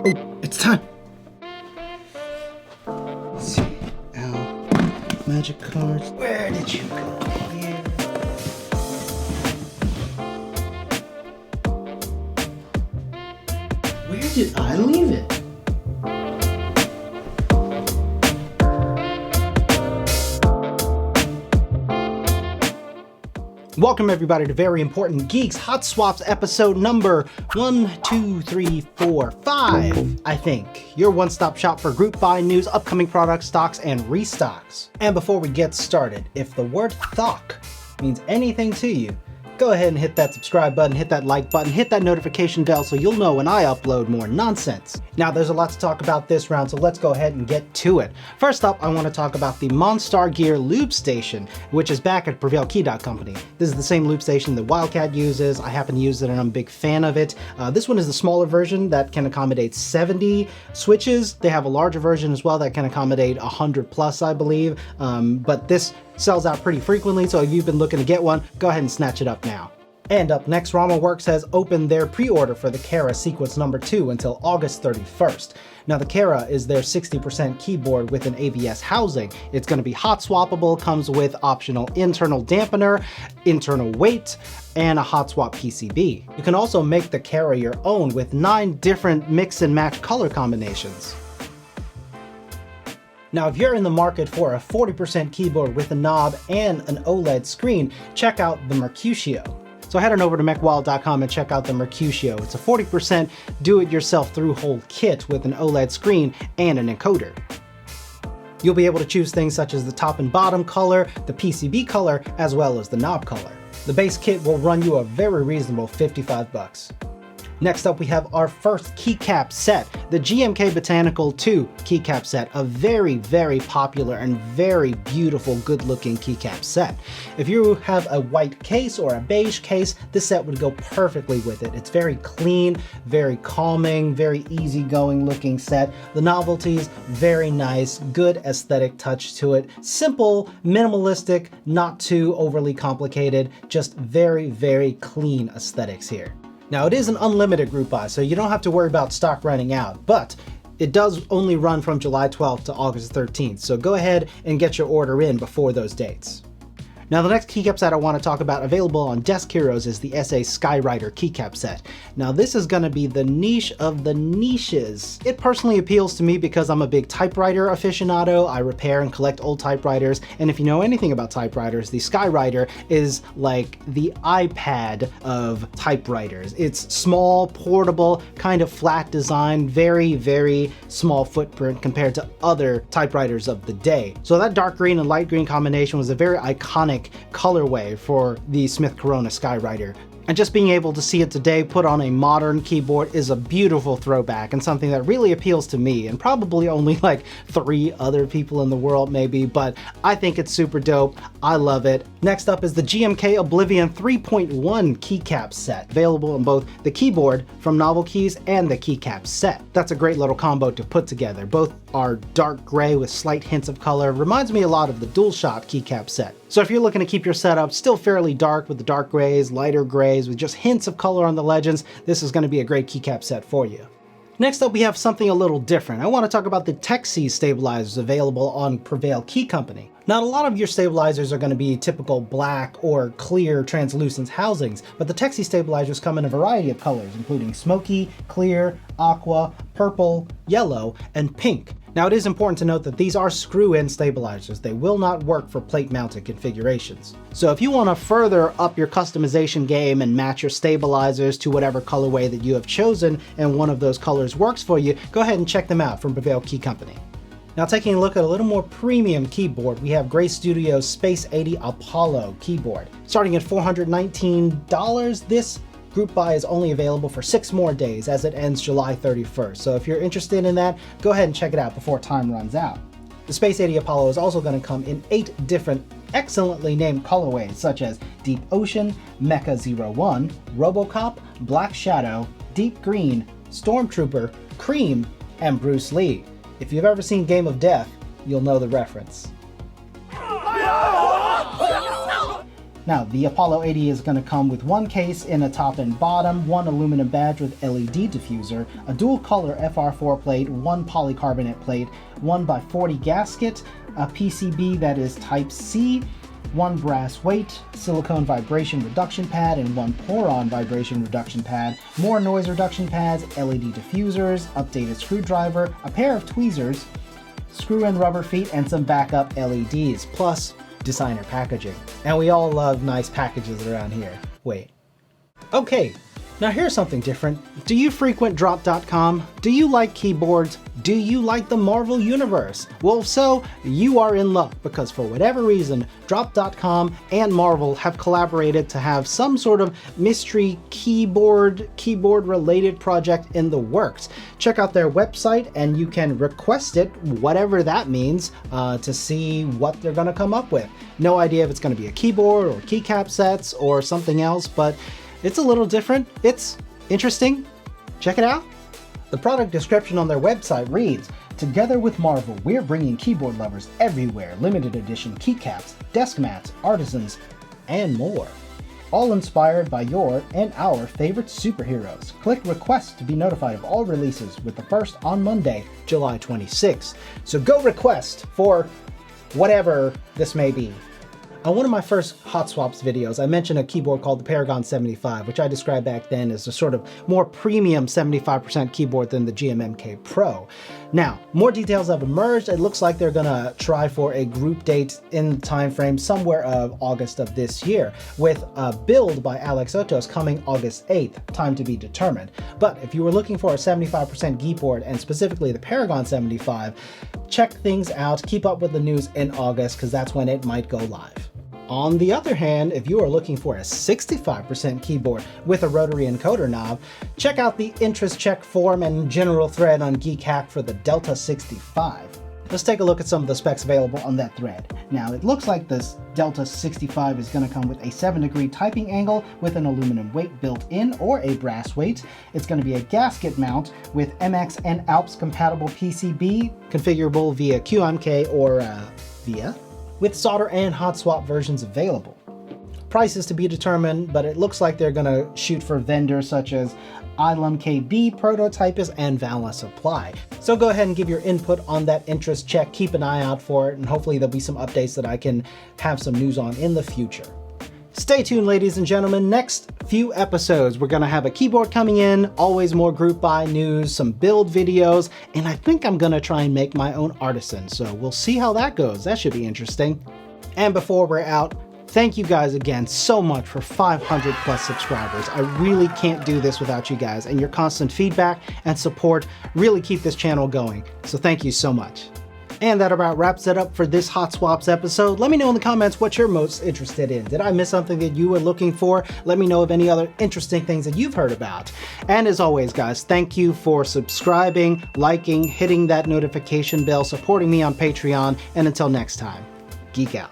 Oh, it's time. Let's see. Ow. Magic cards. Where did you go? Here. Where did I leave it? Welcome everybody to Very Important Geeks Hot Swaps episode number 5, I think. Your one-stop shop for group buy news, upcoming products, stocks, and restocks. And before we get started, if the word "thock" means anything to you, go ahead and hit that subscribe button, hit that like button, hit that notification bell so you'll know when I upload more nonsense. Now there's a lot to talk about this round, so let's go ahead and get to it. First up, I want to talk about the Monstargear Lube Station, which is back at Prevail Key Company. This is the same lube station that Wildcat uses. I happen to use it and I'm a big fan of it. This one is the smaller version that can accommodate 70 switches. They have a larger version as well that can accommodate 100 plus, I believe. But this sells out pretty frequently, so if you've been looking to get one, go ahead and snatch it up now. And up next, Rama has opened their pre-order for the Kara Sequence number 2 until August 31st. Now the Kara is their 60% keyboard with an ABS housing. It's going to be hot swappable, comes with optional internal dampener, internal weight, and a hot swap PCB. You can also make the Kara your own with 9 different mix and match color combinations. Now, if you're in the market for a 40% keyboard with a knob and an OLED screen, check out the Mercutio. So head on over to mechwild.com and check out the Mercutio. It's a 40% do-it-yourself through-hole kit with an OLED screen and an encoder. You'll be able to choose things such as the top and bottom color, the PCB color, as well as the knob color. The base kit will run you a very reasonable $55. Next up, we have our first keycap set, the GMK Botanicals 2 keycap set, a very, very popular and very beautiful, good-looking keycap set. If you have a white case or a beige case, this set would go perfectly with it. It's very clean, very calming, very easygoing looking set. The novelties, very nice, good aesthetic touch to it. Simple, minimalistic, not too overly complicated, just very, very clean aesthetics here. Now it is an unlimited group buy, so you don't have to worry about stock running out, but it does only run from July 12th to August 13th, so go ahead and get your order in before those dates. Now the next keycap set I want to talk about available on Desk Heroes is the SA Skyriter keycap set. Now this is going to be the niche of the niches. It personally appeals to me because I'm a big typewriter aficionado. I repair and collect old typewriters, and if you know anything about typewriters, the Skyriter is like the iPad of typewriters. It's small, portable, kind of flat design, very, very small footprint compared to other typewriters of the day. So that dark green and light green combination was a very iconic colorway for the Smith Corona Skyriter. And just being able to see it today put on a modern keyboard is a beautiful throwback and something that really appeals to me and probably only like 3 other people in the world maybe, but I think it's super dope. I love it. Next up is the GMK Oblivion 3.1 keycap set, available in both the keyboard from Novel Keys and the keycap set. That's a great little combo to put together. Both are dark gray with slight hints of color. Reminds me a lot of the DualShock keycap set. So if you're looking to keep your setup still fairly dark with the dark grays, lighter grays, with just hints of color on the legends, this is going to be a great keycap set for you. Next up, we have something a little different. I want to talk about the Tecsee Stabilizers available on Prevail Key Company. Now, a lot of your stabilizers are going to be typical black or clear translucent housings, but the Tecsee Stabilizers come in a variety of colors, including smoky, clear, aqua, purple, yellow, and pink. Now it is important to note that these are screw-in stabilizers. They will not work for plate-mounted configurations. So if you want to further up your customization game and match your stabilizers to whatever colorway that you have chosen and one of those colors works for you, go ahead and check them out from Prevail Key Company. Now taking a look at a little more premium keyboard, we have Gray Studio's Space 80 Apollo keyboard. Starting at $419, this group buy is only available for 6 more days as it ends July 31st. So if you're interested in that, go ahead and check it out before time runs out. The Space 80 Apollo is also going to come in 8 different excellently named colorways such as Deep Ocean, Mecha 01, Robocop, Black Shadow, Deep Green, Stormtrooper, Cream, and Bruce Lee. If you've ever seen Game of Death, you'll know the reference. Now, the Apollo 80 is going to come with one case in a top and bottom, one aluminum badge with LED diffuser, a dual color FR4 plate, one polycarbonate plate, 1x40 gasket, a PCB that is Type C, one brass weight, silicone vibration reduction pad, and one Poron vibration reduction pad, more noise reduction pads, LED diffusers, updated screwdriver, a pair of tweezers, screw and rubber feet, and some backup LEDs, plus designer packaging. And we all love nice packages around here. Wait. Okay, now here's something different. Do you frequent drop.com? Do you like keyboards? Do you like the Marvel Universe? Well, if so, you are in luck, because for whatever reason, drop.com and Marvel have collaborated to have some sort of mystery keyboard related project in the works. Check out their website and you can request it, whatever that means, to see what they're gonna come up with. No idea if it's gonna be a keyboard or keycap sets or something else, but it's a little different. It's interesting. Check it out. The product description on their website reads, "Together with Marvel, we're bringing keyboard lovers everywhere limited edition keycaps, desk mats, artisans, and more. All inspired by your and our favorite superheroes. Click request to be notified of all releases, with the first on Monday, July 26th. So go request for whatever this may be. On one of my first Hot Swaps videos, I mentioned a keyboard called the Paragon 75, which I described back then as a sort of more premium 75% keyboard than the GMK Pro. Now, more details have emerged. It looks like they're gonna try for a group date in the time frame somewhere of August of this year, with a build by Alex Otos coming August 8th, time to be determined. But if you were looking for a 75% keyboard, and specifically the Paragon 75, check things out, keep up with the news in August, because that's when it might go live. On the other hand, if you are looking for a 65% keyboard with a rotary encoder knob, check out the interest check form and general thread on Geek Hack for the Delta 65. Let's take a look at some of the specs available on that thread. Now, it looks like this Delta 65 is going to come with a 7-degree typing angle with an aluminum weight built in, or a brass weight. It's going to be a gasket mount with MX and Alps compatible PCB, configurable via QMK or VIA, with solder and hot swap versions available. Price is to be determined, but it looks like they're gonna shoot for vendors such as Ilum KB, Prototypist, and Valna Supply. So go ahead and give your input on that interest check, keep an eye out for it, and hopefully there'll be some updates that I can have some news on in the future. Stay tuned, ladies and gentlemen. Next few episodes, we're gonna have a keyboard coming in, always more group buy news, some build videos, and I think I'm gonna try and make my own artisan. So we'll see how that goes. That should be interesting. And before we're out, thank you guys again so much for 500 plus subscribers. I really can't do this without you guys, and your constant feedback and support really keep this channel going. So thank you so much. And that about wraps it up for this Hot Swaps episode. Let me know in the comments what you're most interested in. Did I miss something that you were looking for? Let me know of any other interesting things that you've heard about. And as always, guys, thank you for subscribing, liking, hitting that notification bell, supporting me on Patreon, and until next time, geek out.